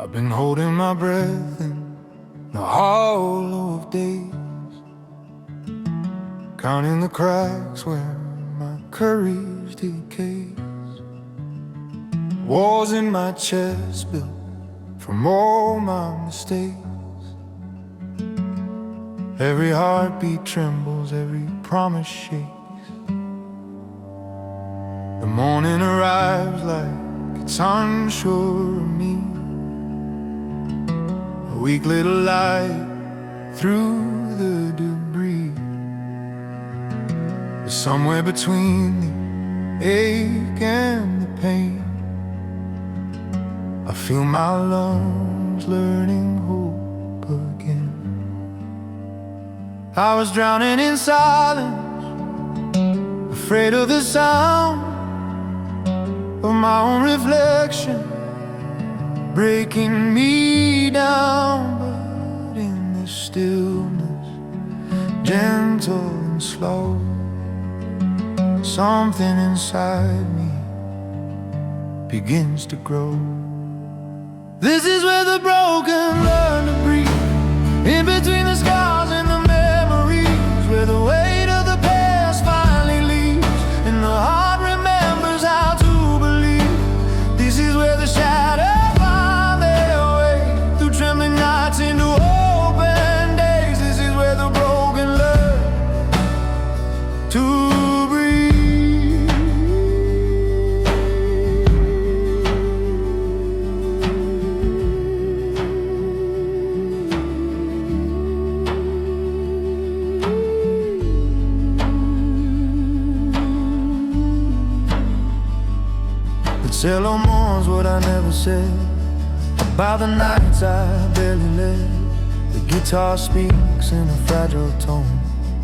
I've been holding my breath in the hollow of days, counting the cracks where my courage decays. Walls in my chest built from all my mistakes. Every heartbeat trembles, every promise shakes. The morning arrives like it's unsure of me, a weak little light through the debris. But somewhere between the ache and the pain, I feel my lungs learning hope again. I was drowning in silence, afraid of the sound of my own reflection breaking me down. But in this stillness, gentle and slow, something inside me begins to grow. This is where the broken learn to breathe, in between the scars and the memories, where the weight of the past finally leaves and the heart remembers how to believe. This is where the shadows find their way through trembling nights into open days. This is where the broken learn to Cello mourns what I never said about the nights I barely led. The guitar speaks in a fragile tone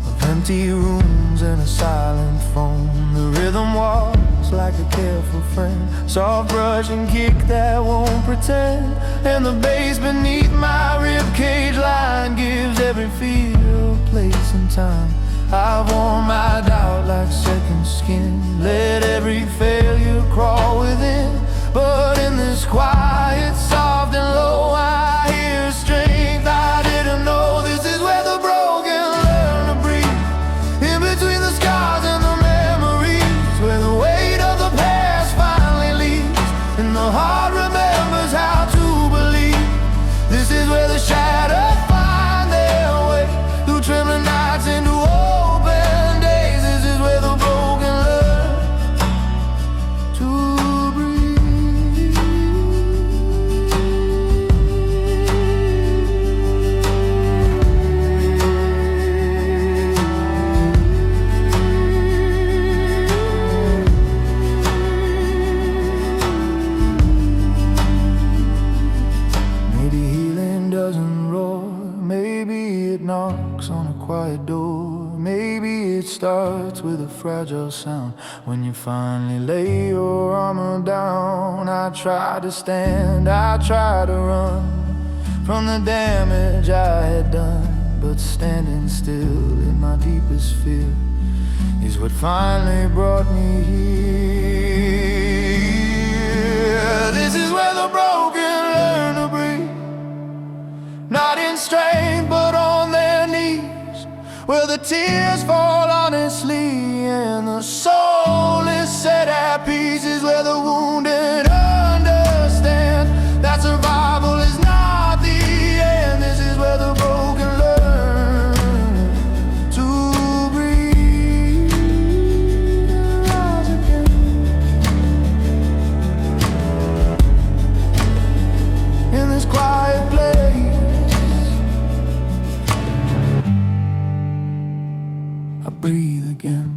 of empty rooms and a silent phone. The rhythm walks like a careful friend, soft brush and kick that won't pretend. And the bass beneath my ribcage line gives every fear place and time. I've worn my doubt like second skin, let every failure crawl within. But in this quiet, soft and low, I hear strength I didn't know. This is where the broken learn to breathe, in between the scars and the memories, where the weight of the past finally leaves and the heart remembers how to believe. This is where the shadows find their way through trembling nights into open days. This is where the broken learn to breathe. Maybe healing doesn't roar, maybe it knocks on a quiet door. Maybe it starts with a fragile sound when you finally lay your armor down. I try to stand, I try to run from the damage I had done, but standing still in my deepest fear is what finally brought me here. This is where the broken learn to breathe, not in strength but on their knees, where the tears fall honestly and the soul is set at peace. Is where the wounded understand that survival is not the end. This is where the broken learn to breathe and rise again. In this quiet place, I breathe again.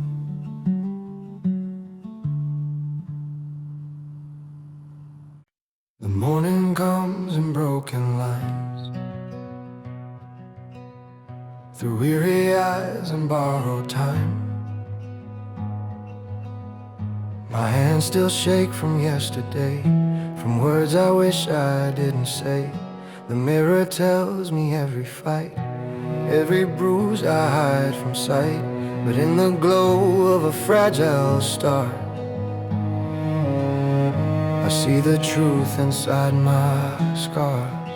The morning comes in broken lines, through weary eyes and borrowed time. My hands still shake from yesterday, from words I wish I didn't say. The mirror tells me every fight, every bruise I hide from sight. But in the glow of a fragile star, I I see the truth inside my scars.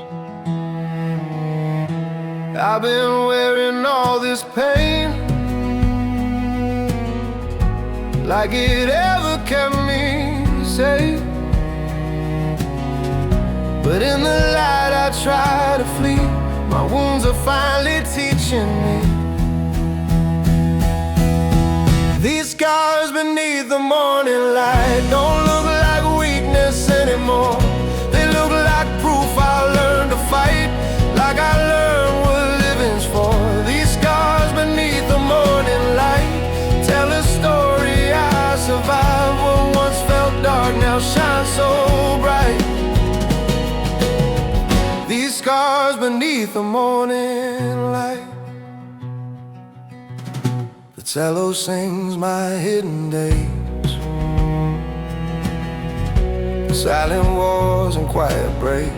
I've been wearing all this pain, like it ever kept me safe. But in the light I try to flee. My wounds are finally teaching me. These scars beneath the morning light don't look like weakness anymore. They look like proof I learned to fight, like I learned what living's for. These scars beneath the morning light tell a story I survived. What once felt dark now shines so bright. These scars beneath the morning light. The cello sings my hidden days, the silent wars and quiet breaks.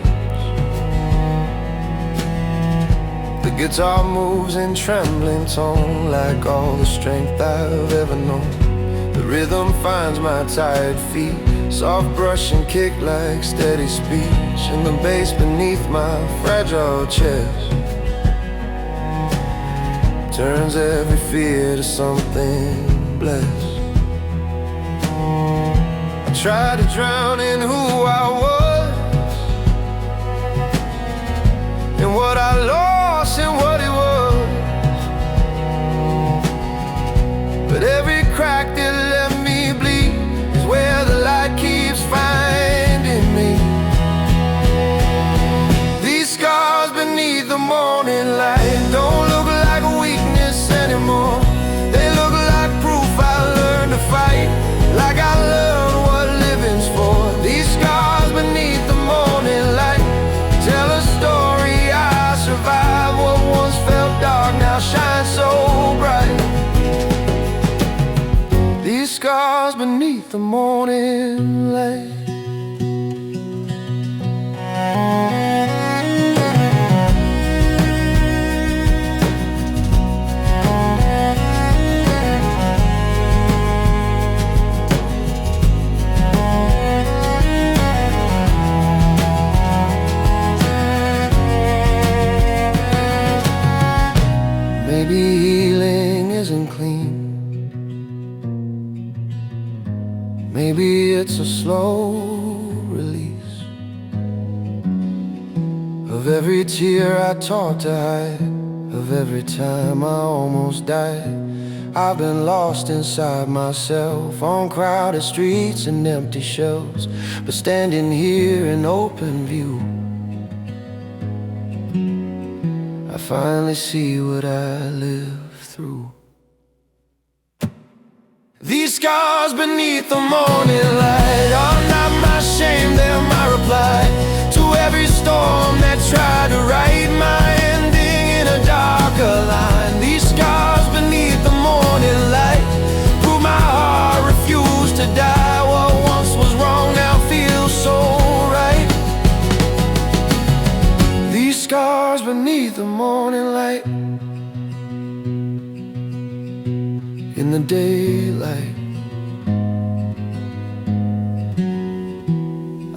The guitar moves in trembling tone, like all the strength I've ever known. The rhythm finds my tired feet, soft brush and kick like steady speech. And the bass beneath my fragile chest turns every fear to something blessed. I tried to drown in who I was, and what I lost and what it was. But every crack that let me bleed is where the light keeps finding me. These scars beneath the morning light don't look like weakness anymore. They look like proof I learned to fight, like I learned what living's for. These scars beneath the morning light tell a story I survived. What once felt dark now shines so bright. These scars beneath the morning light. Maybe healing isn't clean. Maybe it's a slow release of every tear I taught to hide, of every time I almost died. I've been lost inside myself, on crowded streets and empty shelves, but standing here in open view, I finally see what I lived through. These scars beneath the morning light are not my shame, they're my reply to every storm that tried to write my ending in a darker line. These scars beneath the morning light prove my heart refused to die. What once was wrong now feels so right. These scars beneath the morning light, in the daylight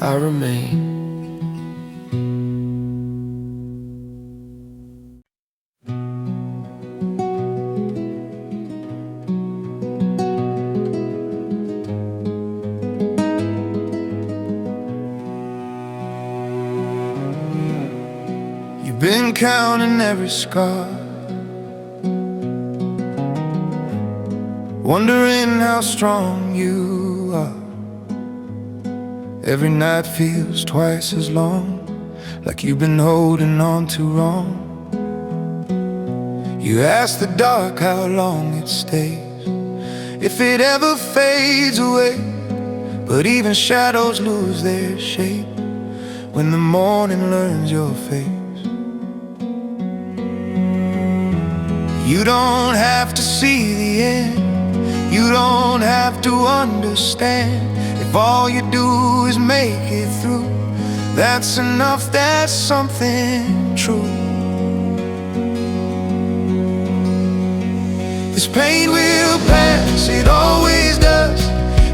I remain. You've been counting every scar, wondering how strong you are. Every night feels twice as long, like you've been holding on too wrong. You ask the dark how long it stays, if it ever fades away. But even shadows lose their shape when the morning learns your face. You don't have to see the end, you don't have to understand. If all you do is make it through, that's enough, that's something true. This pain will pass, it always does.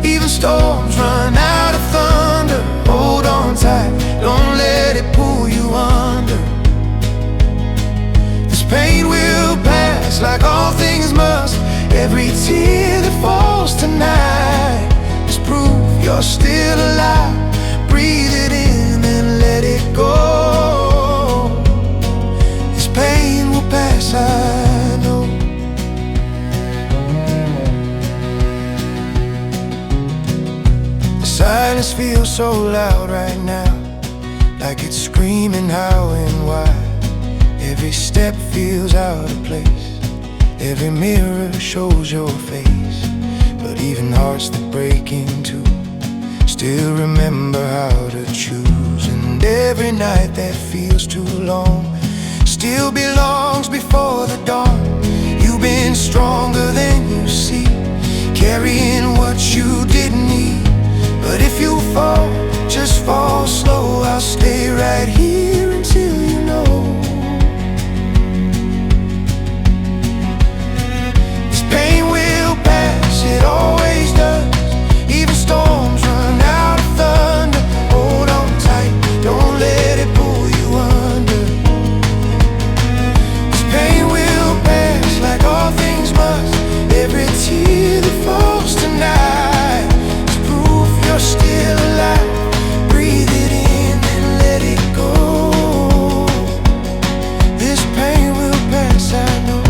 Even storms run out of thunder. pass like all things must. Every tear that falls tonight is proof you're still alive. Breathe it in and let it go. This pain will pass, I know. The silence feels so loud right now, like it's screaming how and why. Every step feels out of place, every mirror shows your face. But even hearts that break in two still remember how to choose. And every night that feels too long still belongs before the dawn. You've been stronger than you see, carrying what you didn't need. But if you fall, just fall slow. I'll stay right here until you know. This pain will pass, it always does. Even storms run out of thunder. Hold on tight, don't let it pull you under. This pain will pass like all things must. Every tear that falls tonight is proof you're still alive. Breathe it in and let it go. This pain will pass, I know.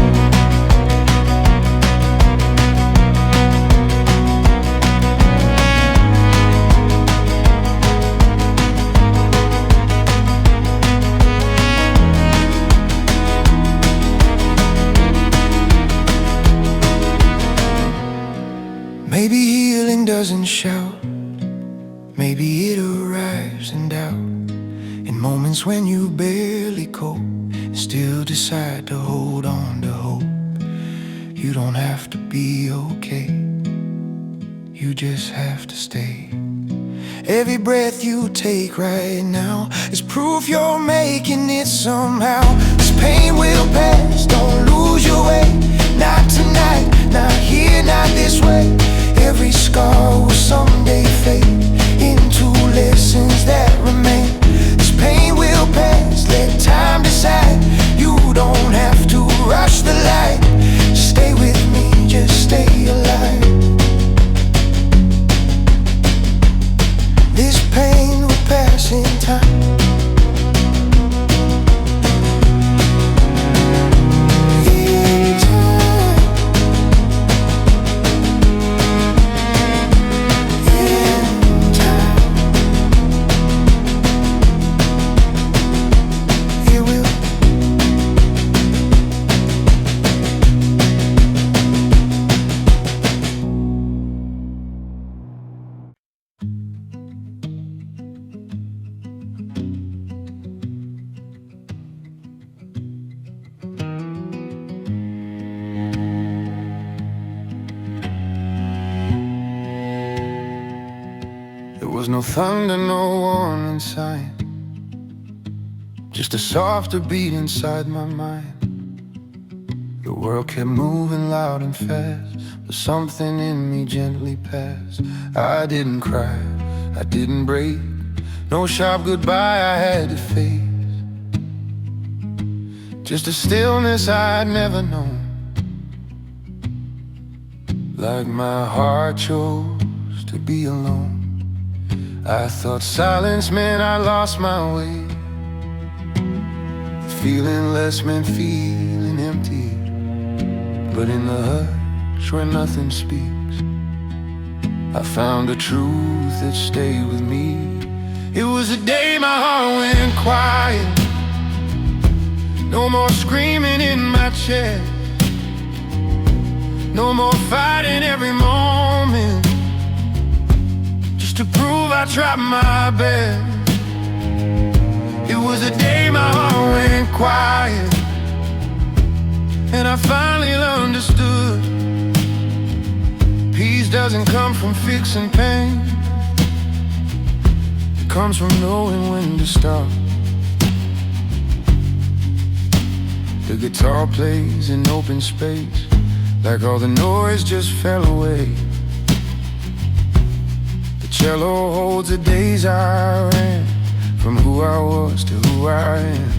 Maybe healing doesn't shout, maybe it arrives in doubt, in moments when you barely cope and still decide to hold on to hope. You don't have to be okay, you just have to stay. Every breath you take right now is proof you're making it somehow. This pain will pass, don't lose your way. Not tonight, not here, not this way. Every scar will someday fade into lessons that remain. This pain will pass, let time decide. You don't have to rush the light. Stay with me, just stay alive. This pain will pass in time. There was no thunder, no warning sign, just a softer beat inside my mind. The world kept moving loud and fast, but something in me gently passed. I didn't cry, I didn't break, no sharp goodbye I had to face. Just a stillness I'd never known, like my heart chose to be alone. I thought silence meant I lost my way, feeling less meant feeling empty. But in the hush where nothing speaks, I found a truth that stayed with me. It was the day my heart went quiet, no more screaming in my chest, no more fighting every moment, just to prove I tried my best. It was the day my heart went quiet, and I finally understood. Peace doesn't come from fixing pain, it comes from knowing when to stop. The guitar plays in open space, like all the noise just fell away. The cello holds the days I ran from who I was to who I am.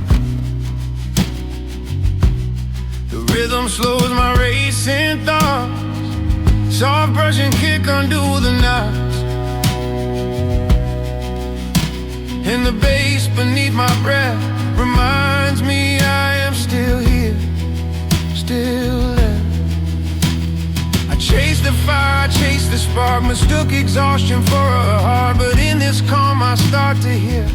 The rhythm rhythm slows my racing thoughts. Soft brush and kick undo the knots, and the bass beneath my breath reminds me I am still here, still there. I chase the fire, I chase the spark, mistook exhaustion for a heart. But in this calm I start to hear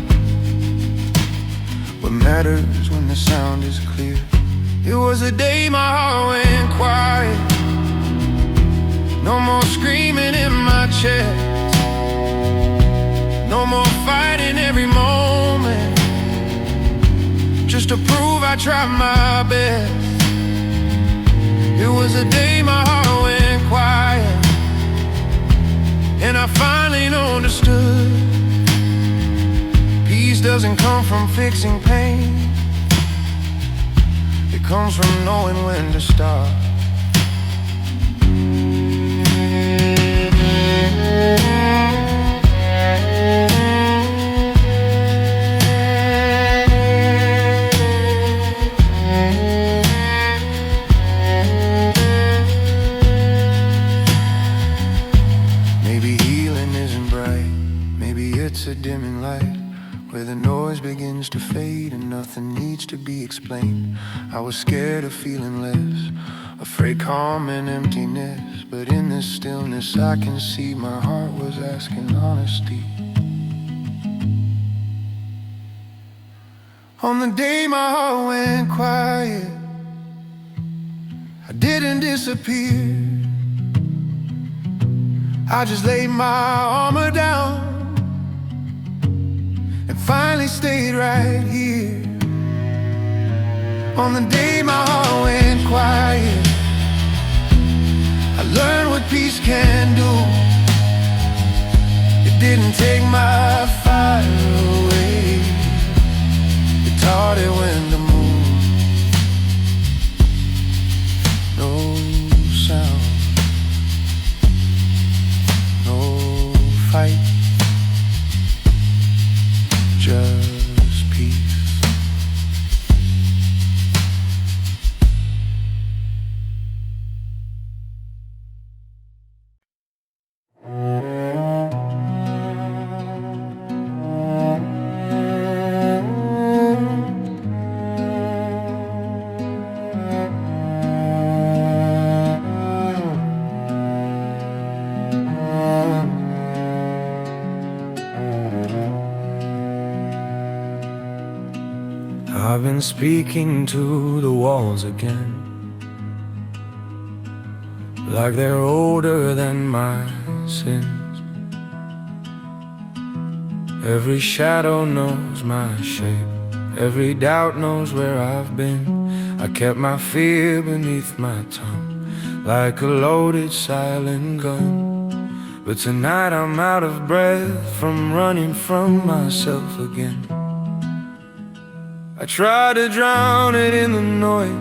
what matters when the sound is clear. It was a day my heart went quiet. No more screaming in my chest, no more fighting every moment, just to prove I tried my best. It was a day my heart went quiet, and I finally understood. Peace doesn't come from fixing pain, it comes from knowing when to stop. Maybe healing isn't bright, maybe it's a dimming light, where the noise begins to fade and nothing needs to be explained. I was scared of feeling less, afraid calm and emptiness. But in this stillness I can see my heart was asking honesty. On the day my heart went quiet, I didn't disappear. I just laid my armor down and finally stayed right here. On the day my heart went quiet, I learned what peace can do. It didn't take my fire away, it taught it when to move. No sound, no fight, just peace. I've been speaking to the walls again, like they're older than my sins. Every shadow knows my shape, every doubt knows where I've been. I kept my fear beneath my tongue, like a loaded silent gun. But tonight I'm out of breath from running from myself again. I try to drown it in the noise,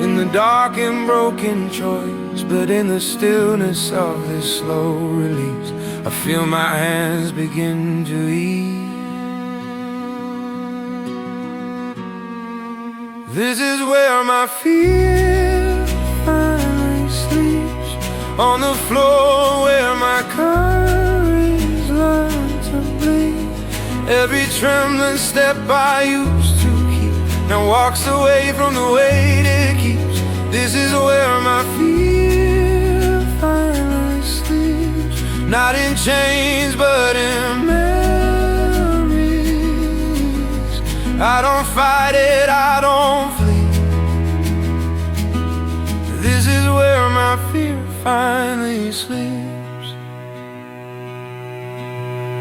in the dark and broken choice. But in the stillness of this slow release, I feel my hands begin to ease. This is where my fear finally sleeps, on the floor where my courage learned to bleed. Every trembling step I used to keep now walks away from the weight it keeps. This is where my fear finally sleeps, not in chains but in memories. I don't fight it, I don't flee. This is where my fear finally sleeps.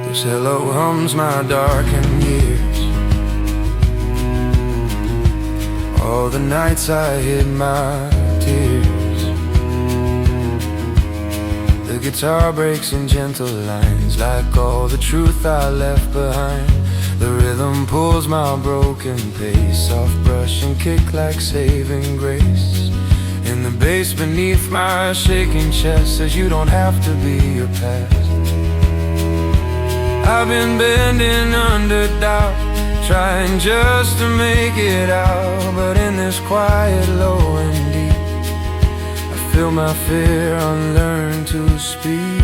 This hello hums my darkened years. All the nights I hid my tears. The guitar breaks in gentle lines, like all the truth I left behind. The rhythm pulls my broken pace, soft brush and kick like saving grace. In the bass beneath my shaking chest says you don't have to be your past. I've been bending under doubt, trying just to make it out. But in this quiet, low and deep, feel my fear, unlearn to speak.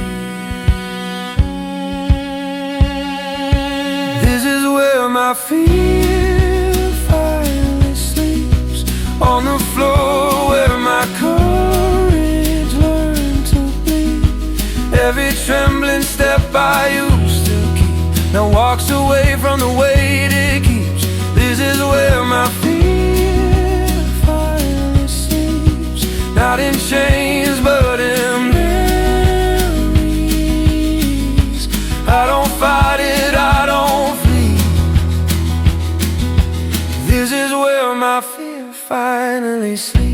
This is where my fear finally sleeps, on the floor where my courage learned to bleed. Every trembling step I used to keep now walks away from the weight it keeps. This is where my fear finally sleeps, not in chains but in memories. I don't fight it, I don't flee. This is where my fear finally sleeps.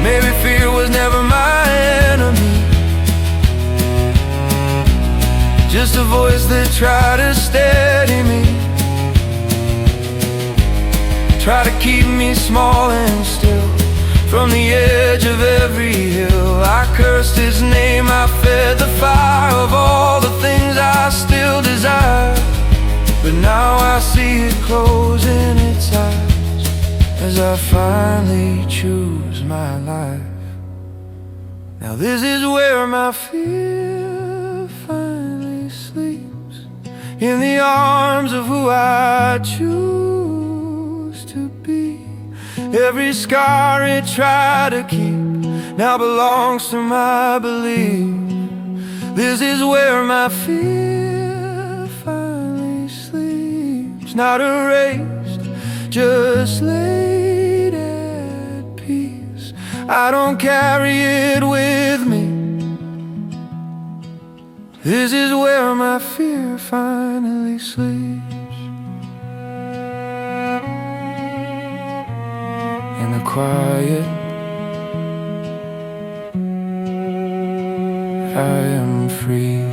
Maybe fear was never my enemy, just a voice that tried to steady me, try to keep me small and still. From the edge of every hill I cursed his name, I fed the fire of all the things I still desire. But now I see it closing its eyes as I finally choose my life. Now this is where my fear finally sleeps, in the arms of who I choose to be. Every scar it tried to keep now belongs to my belief. This is where my fear finally sleeps, not erased, just laid at peace. I don't carry it with me. This is where my fear finally sleeps, in the quiet. I am free.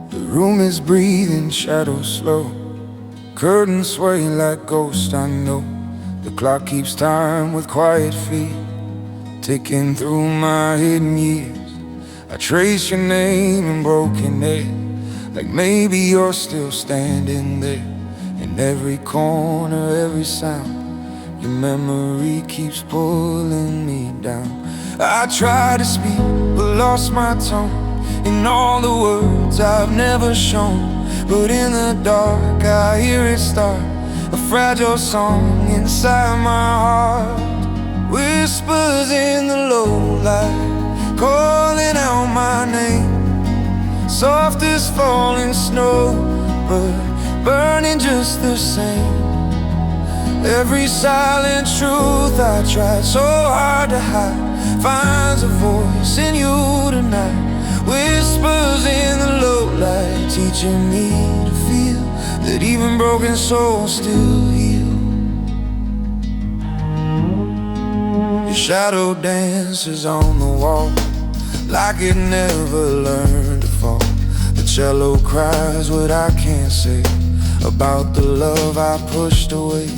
The room is breathing, shadows slow, curtains sway like ghosts I know. The clock keeps time with quiet feet, ticking through my hidden years. I trace your name in broken air, like maybe you're still standing there. In every corner, every sound, your memory keeps pulling me down. I try to speak, but lost my tone, in all the words I've never shown. But in the dark I hear it start, a fragile song inside my heart. Whispers in the low light, calling out my name, soft as falling snow, but burning just the same. Every silent truth I tried so hard to hide finds a voice in you tonight. Whispers in the low light, teaching me to feel that even broken souls still heal. Your shadow dances on the wall, like it never learned to fall. The cello cries what I can't say about the love I pushed away.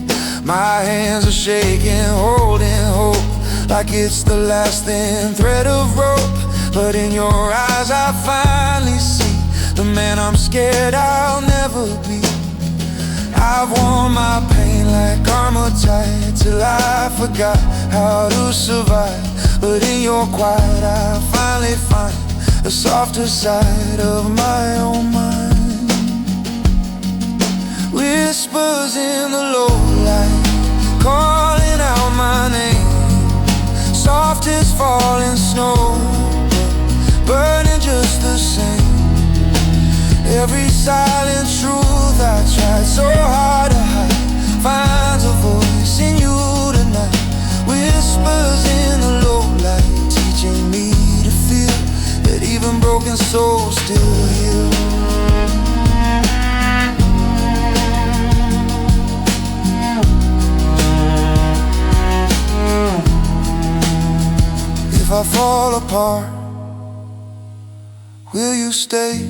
My hands are shaking, holding hope, like it's the last thin thread of rope. But in your eyes I finally see the man I'm scared I'll never be. I've worn my pain like armor tight, till I forgot how to survive. But in your quiet I finally find a softer side of my own mind. Whispers in the low light, calling out my name, soft as falling snow, burning just the same. Every silent truth I tried so hard to hide finds a voice in you tonight. Whispers in the low light, teaching me to feel that even broken souls still heal. I fall apart? Will you stay?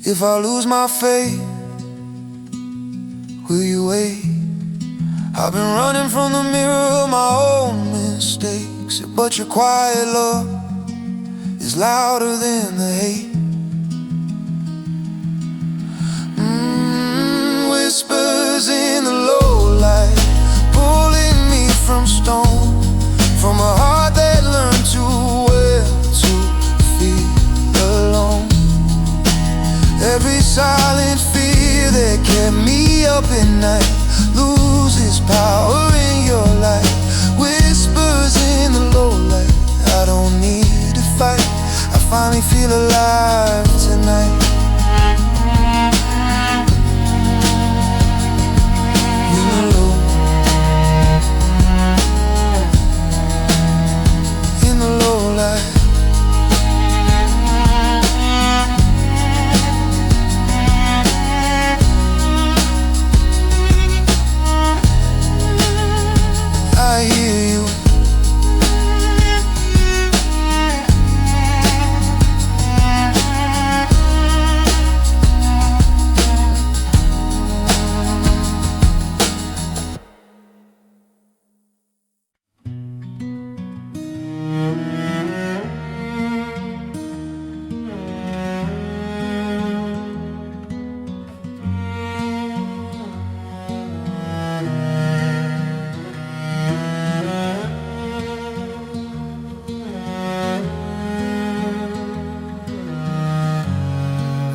If I lose my faith, will you wait? I've been running from the mirror of my own mistakes, but your quiet love is louder than the hate. Whispers in the low light, pulling me from stone, from a heart that learned too well to feel alone. Every silent fear that kept me up at night loses power in your light. Whispers in the low light, I don't need to fight, I finally feel alive tonight.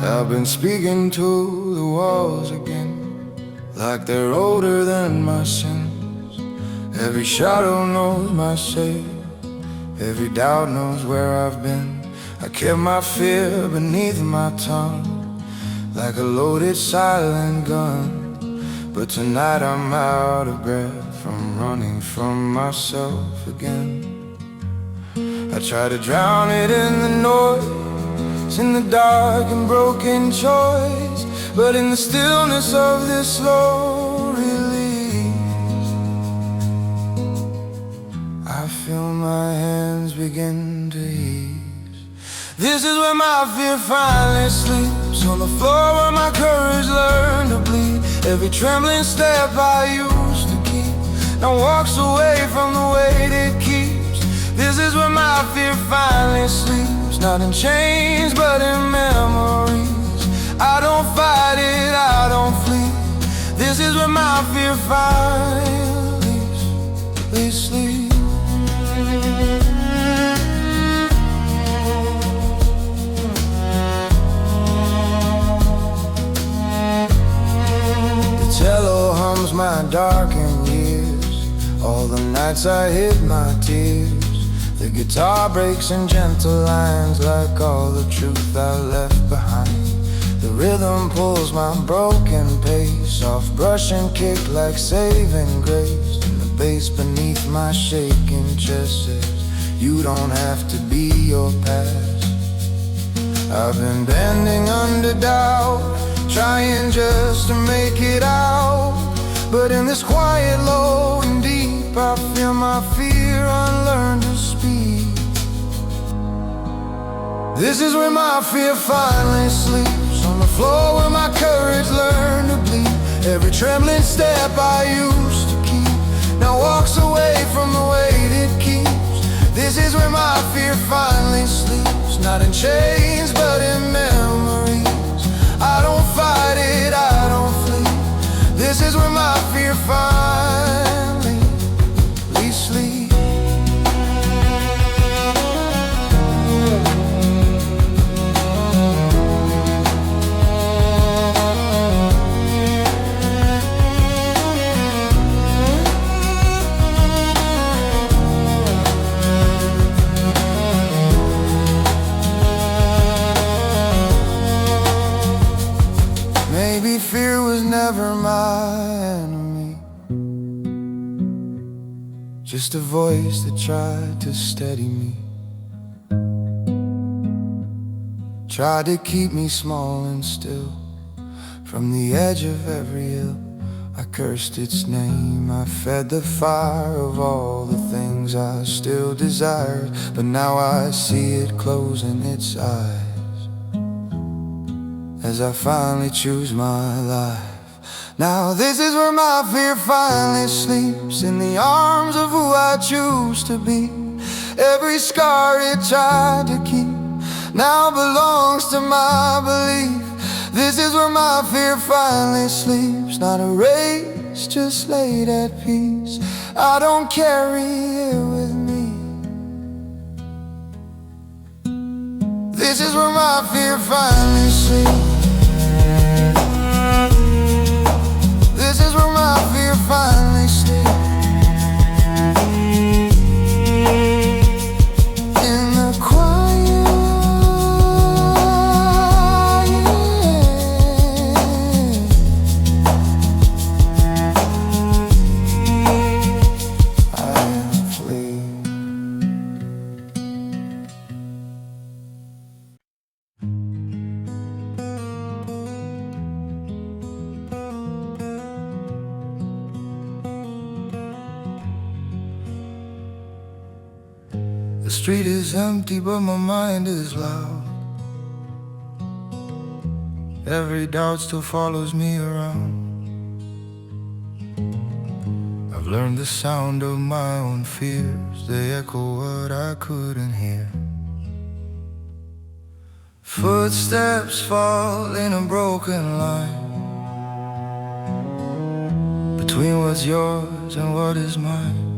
I've been speaking to the walls again, like they're older than my sins. Every shadow knows my shade, every doubt knows where I've been. I kept my fear beneath my tongue, like a loaded silent gun. But tonight I'm out of breath from running from myself again. I try to drown it in the noise, in the dark and broken choice, but in the stillness of this slow release, I feel my hands begin to ease. This is where my fear finally sleeps, on the floor where my courage learned to bleed. Every trembling step I used to keep now walks away from the weight it keeps. This is where my fear finally sleeps, not in chains but in memories. I don't fight it, I don't flee. This is where my fear finally sleeps. The cello hums my darkened years, all the nights I hid my tears. The guitar breaks in gentle lines, like all the truth I left behind. The rhythm pulls my broken pace, soft brush and kick like saving grace. And the bass beneath my shaking chest says, you don't have to be your past. I've been bending under doubt, trying just to make it out. But in this quiet, low and deep, I feel my fear unlearn to speak. This is where my fear finally sleeps, on the floor where my courage learned to bleed. Every trembling step I used to keep now walks away from the weight it keeps. This is where my fear finally sleeps, not in chains but in memories. I don't fight it, I don't flee. This is where my fear finally sleeps. Maybe fear was never my enemy, just a voice that tried to steady me, tried to keep me small and still, from the edge of every hill, I cursed its name, I fed the fire of all the things I still desired, but now I see it closing its eyes as I finally choose my life. Now this is where my fear finally sleeps, in the arms of who I choose to be. Every scar it tried to keep now belongs to my belief. This is where my fear finally sleeps, not erased, just laid at peace. I don't carry it with me. This is where my fear finally sleeps. This is where my fear finally sleeps. In the quiet, I flee. The street is empty, but my mind is loud. Every doubt still follows me around. I've learned the sound of my own fears, they echo what I couldn't hear. Footsteps fall in a broken line between what's yours and what is mine.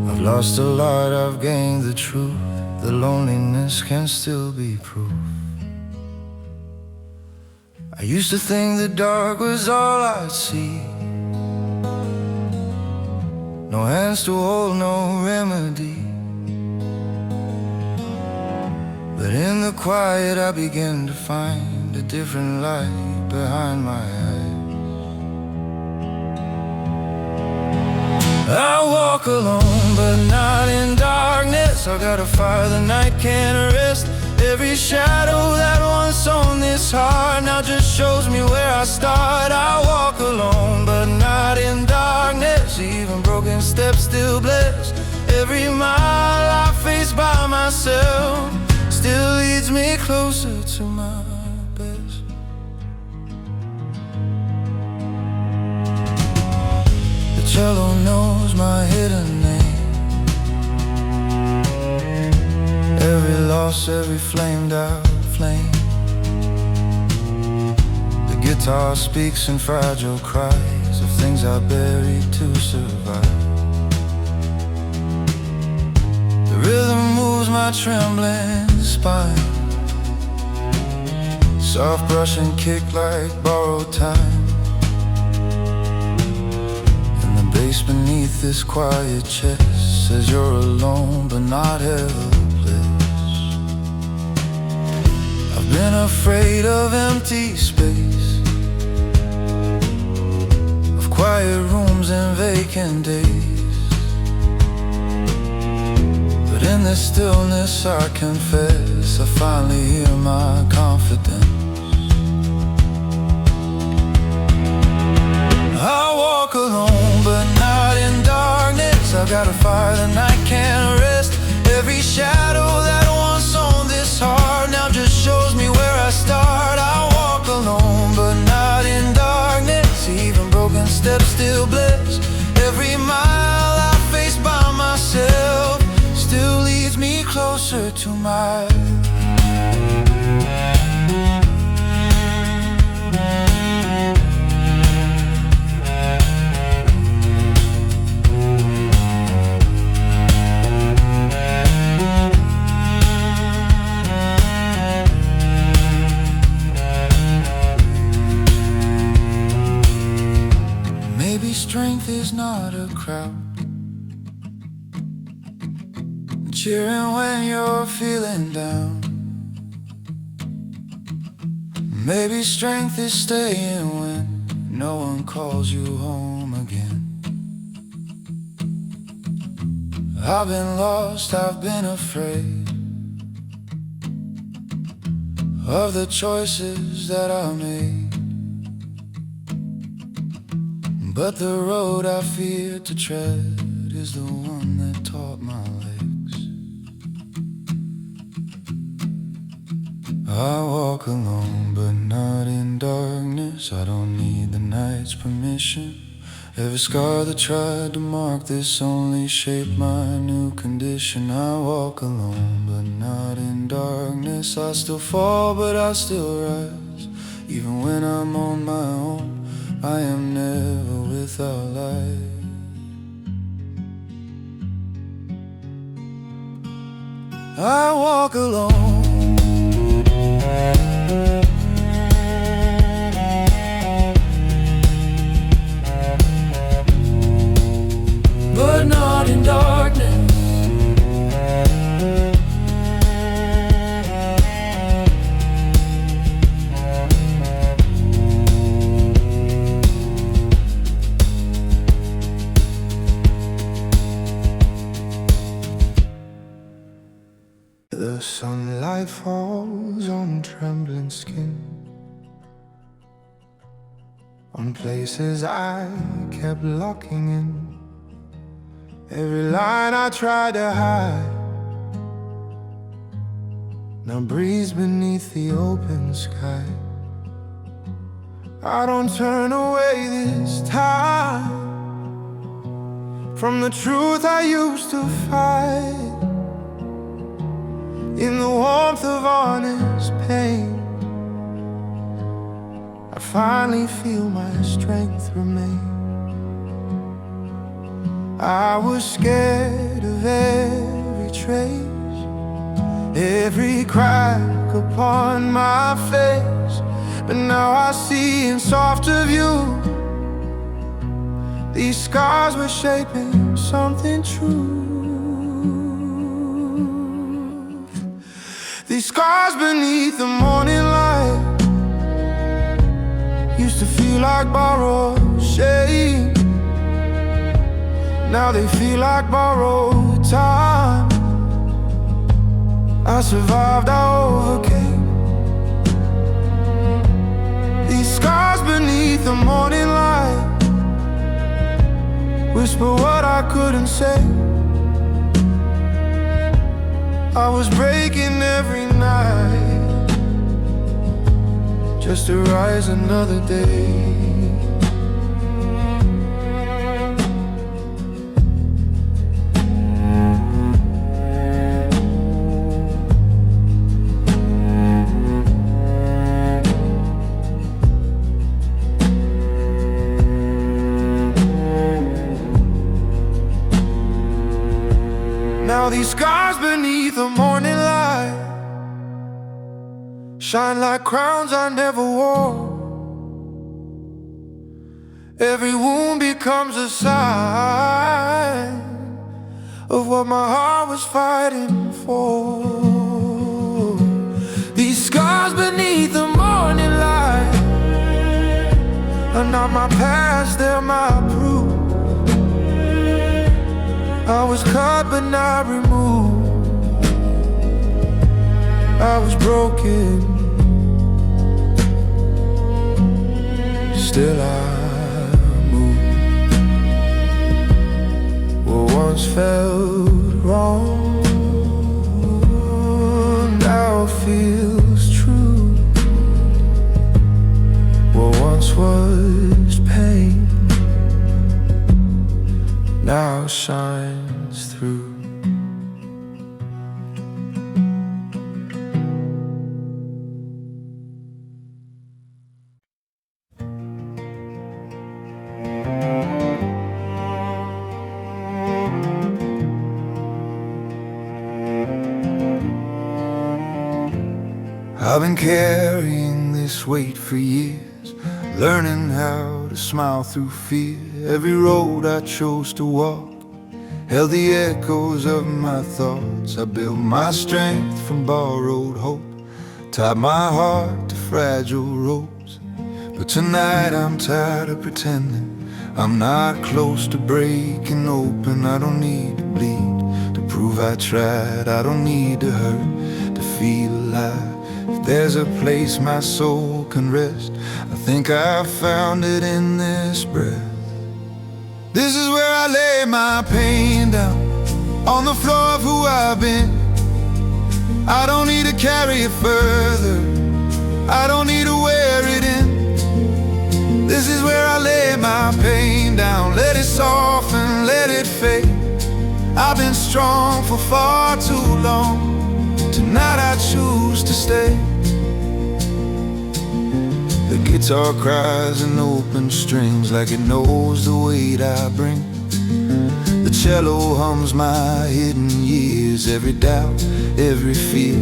I've lost a lot, I've gained the truth. The loneliness can still be proof. I used to think the dark was all I'd see. No hands to hold, no remedy. But in the quiet I begin to find a different light behind my eyes. I walk alone, but not in darkness. I got a fire the night can't arrest. Every shadow that once owned this heart now just shows me where I start. I walk alone, but not in darkness. Even broken steps still bless. Every mile I face by myself still leads me closer to my best. The cello knows my hidden name. Every loss, every flamed out flame. The guitar speaks in fragile cries of things I buried to survive. The rhythm moves my trembling spine. Soft brush and kick like borrowed time. And the bass beneath this quiet chest says you're alone but not helpless. I've been afraid of empty space, of quiet rooms and vacant days. But in this stillness I confess, I finally hear my confidence. I walk alone, but not in darkness. I've got a fire the night can't rest. Every shadow that once owned this heart now just shows me where I start. I walk alone, but not in darkness. Even broken steps still bless. Every mile I face by myself still leads me closer to my strength is not a crowd cheering when you're feeling down. Maybe strength is staying when no one calls you home again. I've been lost, I've been afraid of the choices that I made. But the road I fear to tread is the one that taught my legs. I walk alone, but not in darkness. I don't need the night's permission. Every scar that tried to mark this only shaped my new condition. I walk alone, but not in darkness. I still fall, but I still rise. Even when I'm on my own, I am never without light. I walk alone, but not in darkness. The sunlight falls on trembling skin, on places I kept locking in. Every line I tried to hide now breathes beneath the open sky. I don't turn away this time from the truth I used to fight. In the warmth of honest pain, I finally feel my strength remain. I was scared of every trace, every crack upon my face, but now I see in softer view these scars were shaping something true. These scars beneath the morning light used to feel like borrowed shame. Now they feel like borrowed time. I survived, I overcame. These scars beneath the morning light whisper what I couldn't say. I was breaking every night just to rise another day. Now these scars beneath the morning light shine like crowns I never wore. Every wound becomes a sign of what my heart was fighting for. These scars beneath the morning light are not my past, they're my proof. I was cut but not removed. I was broken, still I move. What once felt wrong now feels true. What once was pain now shines through. I've been carrying this weight for years, learning how to smile through fear. Every road I chose to walk held the echoes of my thoughts. I built my strength from borrowed hope, tied my heart to fragile ropes. But tonight I'm tired of pretending I'm not close to breaking open. I don't need to bleed to prove I tried. I don't need to hurt to feel alive. If there's a place my soul can rest, I think I found it in this breath. This is where I lay my pain down, on the floor of who I've been. I don't need to carry it further, I don't need to wear it in. This is where I lay my pain down, let it soften, let it fade. I've been strong for far too long, tonight I choose to stay. The guitar cries in open strings like it knows the weight I bring. The cello hums my hidden years, every doubt, every fear.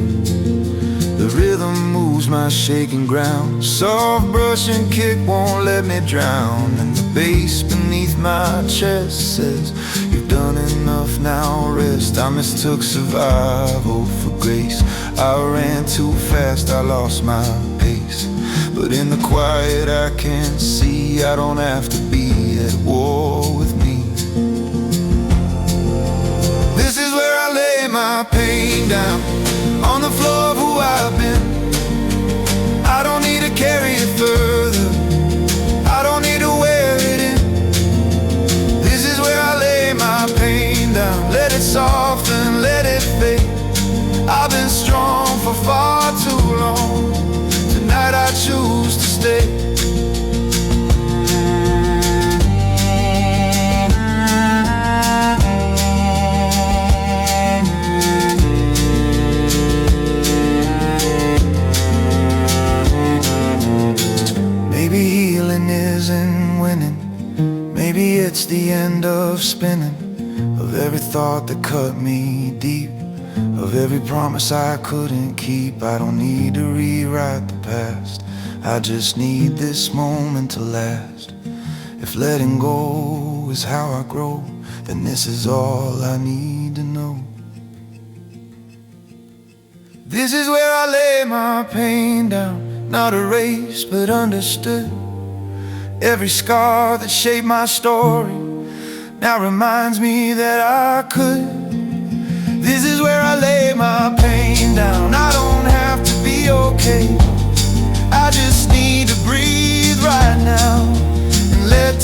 The rhythm moves my shaking ground, soft brush and kick won't let me drown. And the bass beneath my chest says, you've done enough, now rest. I mistook survival for grace, I ran too fast, I lost my pace. But in the quiet I can't see, I don't have to be at war with me. This is where I lay my pain down, on the floor of who I've been. I don't need to carry it further, I don't need to wear it in. This is where I lay my pain down, let it soften, let it fade. I've been strong for far too long, tonight I choose to stay. Maybe healing isn't winning, maybe it's the end of spinning, of every thought that cut me deep, of every promise I couldn't keep. I don't need to rewrite the past, I just need this moment to last. If letting go is how I grow, then this is all I need to know. This is where I lay my pain down, not erased but understood. Every scar that shaped my story now reminds me that I could. This is where I lay my pain down, I don't have to be okay, I just need to breathe right now and let